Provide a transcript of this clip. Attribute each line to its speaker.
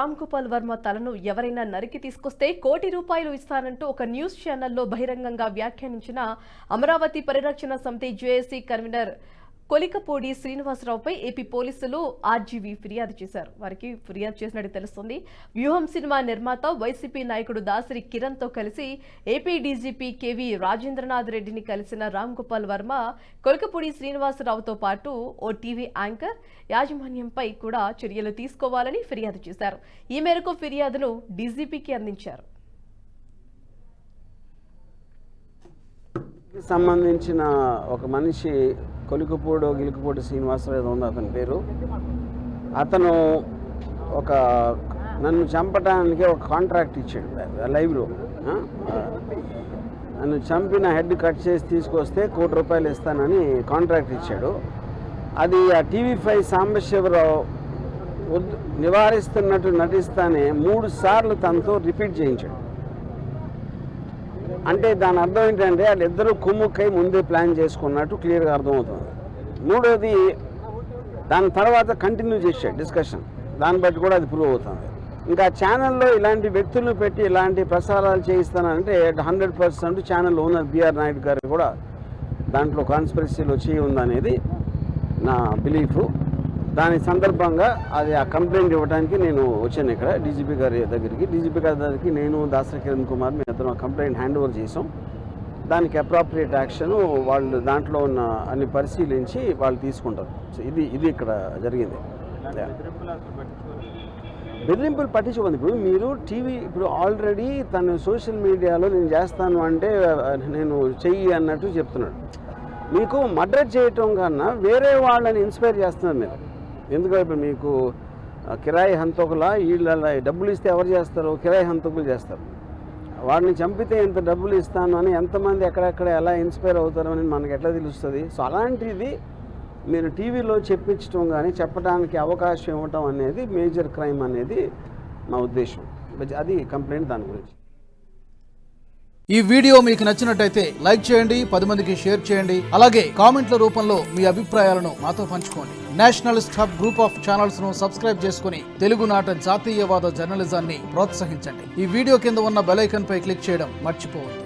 Speaker 1: రామ్ గోపాల్ వర్మ తలను ఎవరైనా నరికి తీసుకొస్తే ₹1 కోటి ఇస్తానంటూ ఒక న్యూస్ ఛానల్లో బహిరంగంగా వ్యాఖ్యానించిన అమరావతి పరిరక్షణ సమితి జేఏసీ కన్వీనర్ కొలికపూడి శ్రీనివాసరావుపై ఏపీ పోలీసులు ఆర్జీవీ ఫిర్యాదు చేశారు. వారికి ఫిర్యాదు చేసినట్టు తెలుస్తుంది. వ్యూహం సినిమా నిర్మాత వైసీపీ నాయకుడు దాసరి కిరణ్ తో కలిసి ఏపీ డీజీపీ కేవీ రాజేంద్రనాథ్ రెడ్డిని కలిసిన రామ్ గోపాల్ వర్మ కొలికపూడి శ్రీనివాసరావుతో పాటు ఓ టీవీ యాంకర్ యాజమాన్యంపై కూడా చర్యలు తీసుకోవాలని ఫిర్యాదు చేశారు. ఈ మేరకు ఫిర్యాదును డీజీపీకి అందించారు.
Speaker 2: సంబంధించిన ఒక మనిషి గిలుకుపూడి శ్రీనివాసరావు ఉంది అతని పేరు. అతను నన్ను చంపడానికి ఒక కాంట్రాక్ట్ ఇచ్చాడు లైవ్లో. నన్ను చంపిన హెడ్ కట్ చేసి తీసుకొస్తే ₹1 కోటి ఇస్తానని కాంట్రాక్ట్ ఇచ్చాడు. అది ఆ టీవీ5 సాంబశివరావు నివారిస్తున్నట్టు నటిస్తానే 3 సార్లు తనతో రిపీట్ చేయించాడు. అంటే దాని అర్థం ఏంటంటే వాళ్ళిద్దరూ కుమ్ముక్కై ముందే ప్లాన్ చేసుకున్నట్టు క్లియర్గా అర్థమవుతుంది. మూడోది దాని తర్వాత కంటిన్యూ చేశాడు డిస్కషన్. దాన్ని బట్టి కూడా అది ప్రూవ్ అవుతుంది. ఇంకా ఛానల్లో ఇలాంటి వ్యక్తులను పెట్టి ఇలాంటి ప్రసారాలు చేయిస్తానంటే 100% ఛానల్ ఓనర్ బిఆర్ నాయుడు గారు కూడా దాంట్లో కాన్స్పిరసీలో చేయి ఉందనేది నా బిలీఫ్. దాని సందర్భంగా అది ఆ కంప్లైంట్ ఇవ్వడానికి నేను వచ్చాను ఇక్కడ డీజీపీ గారి దగ్గరికి. నేను దాసరి కిరణ్ కుమార్ మీ ఇద్దరం కంప్లైంట్ హ్యాండ్ ఓవర్ చేసాం. దానికి అప్రాప్రియేట్ యాక్షన్ వాళ్ళు దాంట్లో ఉన్న అన్ని పరిశీలించి వాళ్ళు తీసుకుంటారు. సో ఇది ఇక్కడ జరిగింది. బెదిరింపులు పట్టించుకోండి. ఇప్పుడు ఆల్రెడీ తను సోషల్ మీడియాలో నేను చేస్తాను అంటే నేను చెయ్యి అన్నట్టు చెప్తున్నాడు. మీకు మర్డర్ చేయటం కన్నా వేరే వాళ్ళని ఇన్స్పైర్ చేస్తున్నారు మీరు. ఎందుకంటే ఇప్పుడు మీకు కిరాయి హంతకుల వీళ్ళ డబ్బులు ఇస్తే ఎవరు చేస్తారు? కిరాయి హంతకులు చేస్తారు. వాడిని చంపితే ఎంత డబ్బులు ఇస్తాను అని ఎంతమంది ఎక్కడెక్కడ ఎలా ఇన్స్పైర్ అవుతారో అని మనకు ఎట్లా తెలుస్తుంది? సో అలాంటిది మీరు టీవీలో చెప్పించడం కానీ చెప్పడానికి అవకాశం ఇవ్వటం అనేది మేజర్ క్రైమ్ అనేది నా ఉద్దేశం. అది కంప్లైంట్ దాని గురించి.
Speaker 3: ఈ వీడియో మీకు నచ్చినట్టయితే లైక్ చేయండి, 10 మందికి షేర్ చేయండి. అలాగే కామెంట్ల రూపంలో మీ అభిప్రాయాలను మాతో పంచుకోండి. Nationalist hub group of channels ను సబ్స్క్రైబ్ చేసుకుని తెలుగునాట జాతీయవాద జర్నలిజాన్ని ప్రోత్సహించండి. ఈ వీడియో కింద ఉన్న బెల్ ఐకాన్ పై క్లిక్ చేయడం మర్చిపోవద్దు.